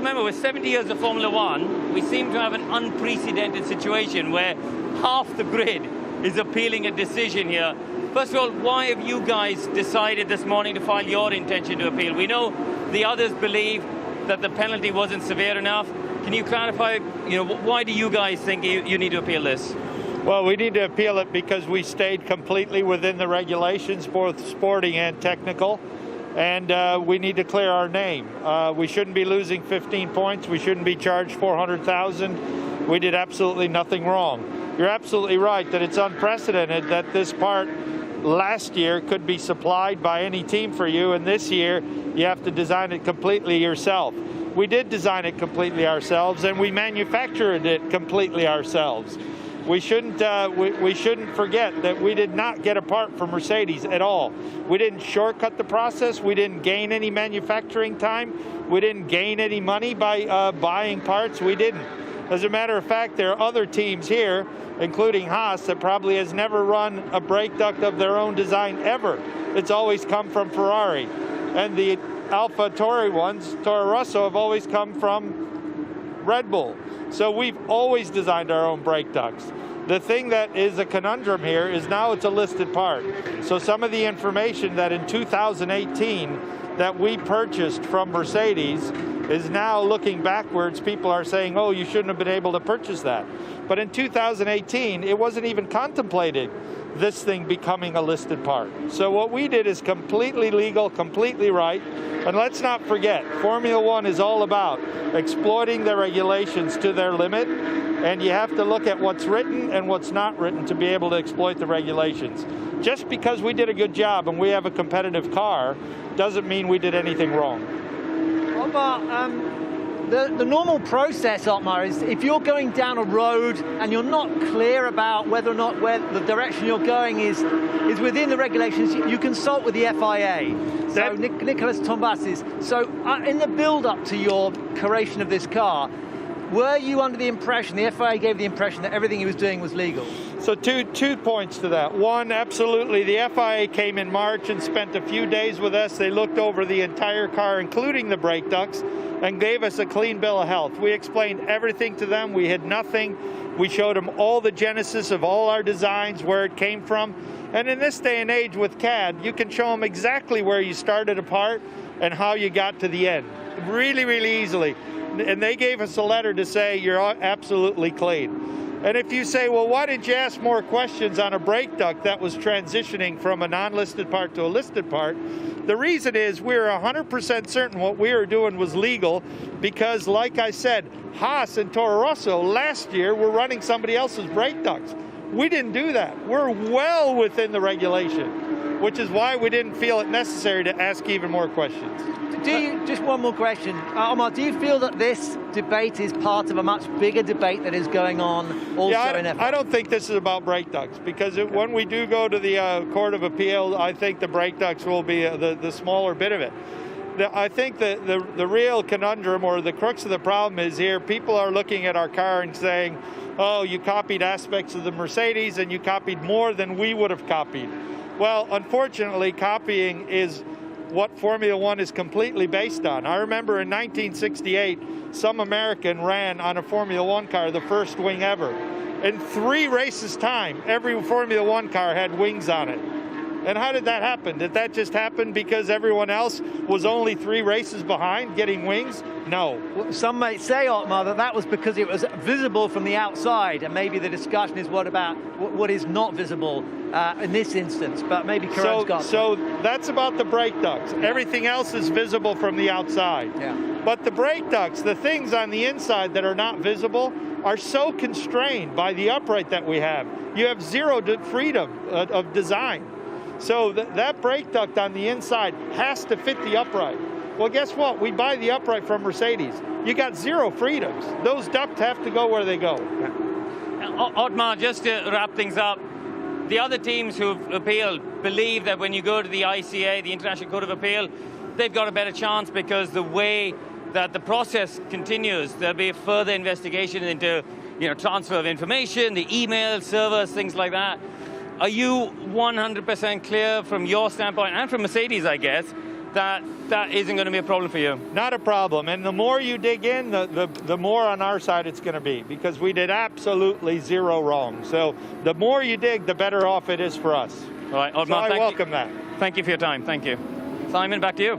remember, with 70 years of Formula One, we seem to have an unprecedented situation where half the grid is appealing a decision here. First of all, why have you guys decided this morning to file your intention to appeal? We know the others believe that the penalty wasn't severe enough. Can you clarify, why do you guys think you need to appeal this? Well, we need to appeal it because we stayed completely within the regulations, both sporting and technical, and we need to clear our name. We shouldn't be losing 15 points. We shouldn't be charged $400,000. We did absolutely nothing wrong. You're absolutely right that it's unprecedented that this part last year could be supplied by any team for you, and this year you have to design it completely yourself. We did design it completely ourselves, and we manufactured it completely ourselves. We shouldn't forget that we did not get a part from Mercedes at all. We didn't shortcut the process. We didn't gain any manufacturing time. We didn't gain any money by buying parts. We didn't. As a matter of fact, there are other teams here, including Haas, that probably has never run a brake duct of their own design ever. It's always come from Ferrari. And the AlphaTauri ones, Toro Rosso, have always come from Red Bull. So we've always designed our own brake ducts. The thing that is a conundrum here is now it's a listed part. So some of the information that in 2018 that we purchased from Mercedes is now looking backwards. People are saying, oh, you shouldn't have been able to purchase that. But in 2018, it wasn't even contemplated this thing becoming a listed part. So what we did is completely legal, completely right. And let's not forget, Formula One is all about exploiting the regulations to their limit. And you have to look at what's written and what's not written to be able to exploit the regulations. Just because we did a good job and we have a competitive car doesn't mean we did anything wrong. Otmar, the normal process, Otmar, is if you're going down a road and you're not clear about whether or not where the direction you're going is within the regulations, you consult with the FIA. So Nicolas Tombazis. So in the build-up to your creation of this car, were you under the impression, the FIA gave the impression that everything he was doing was legal? So two points to that. One, absolutely, the FIA came in March and spent a few days with us. They looked over the entire car, including the brake ducts, and gave us a clean bill of health. We explained everything to them. We hid nothing. We showed them all the genesis of all our designs, where it came from. And in this day and age with CAD, you can show them exactly where you started a part and how you got to the end. Really, really easily. And they gave us a letter to say you're absolutely clean. And if you say, well, why didn't you ask more questions on a brake duct that was transitioning from a non-listed part to a listed part? The reason is we were 100% certain what we were doing was legal because, like I said, Haas and Toro Rosso last year were running somebody else's brake ducts. We didn't do that. We're well within the regulation, which is why we didn't feel it necessary to ask even more questions. Just one more question. Otmar, do you feel that this debate is part of a much bigger debate that is going on also in F1? I don't think this is about brake ducts because when we do go to the Court of Appeal, I think the brake ducts will be the smaller bit of it. I think the real conundrum or the crux of the problem is here, people are looking at our car and saying, oh, you copied aspects of the Mercedes and you copied more than we would have copied. Well, unfortunately, copying is what Formula One is completely based on. I remember in 1968, some American ran on a Formula One car, the first wing ever. In 3 races time, every Formula One car had wings on it. And how did that happen? Did that just happen because everyone else was only 3 races behind getting wings? No. Well, some may say, Otmar, that was because it was visible from the outside, and maybe the discussion is what is not visible in this instance, but maybe Karen's got So that's about the brake ducts. Yeah. Everything else is visible from the outside. Yeah. But the brake ducts, the things on the inside that are not visible, are so constrained by the upright that we have. You have zero freedom of design. So that brake duct on the inside has to fit the upright. Well, guess what? We buy the upright from Mercedes. You got zero freedoms. Those ducts have to go where they go. Otmar, just to wrap things up, the other teams who've appealed believe that when you go to the ICA, the International Court of Appeal, they've got a better chance because the way that the process continues, there'll be a further investigation into transfer of information, the email servers, things like that. Are you 100% clear from your standpoint, and from Mercedes, I guess, that isn't going to be a problem for you? Not a problem. And the more you dig in, the more on our side it's going to be, because we did absolutely zero wrong. So the more you dig, the better off it is for us. All right, So I welcome that. Thank you for your time. Thank you. Simon, back to you.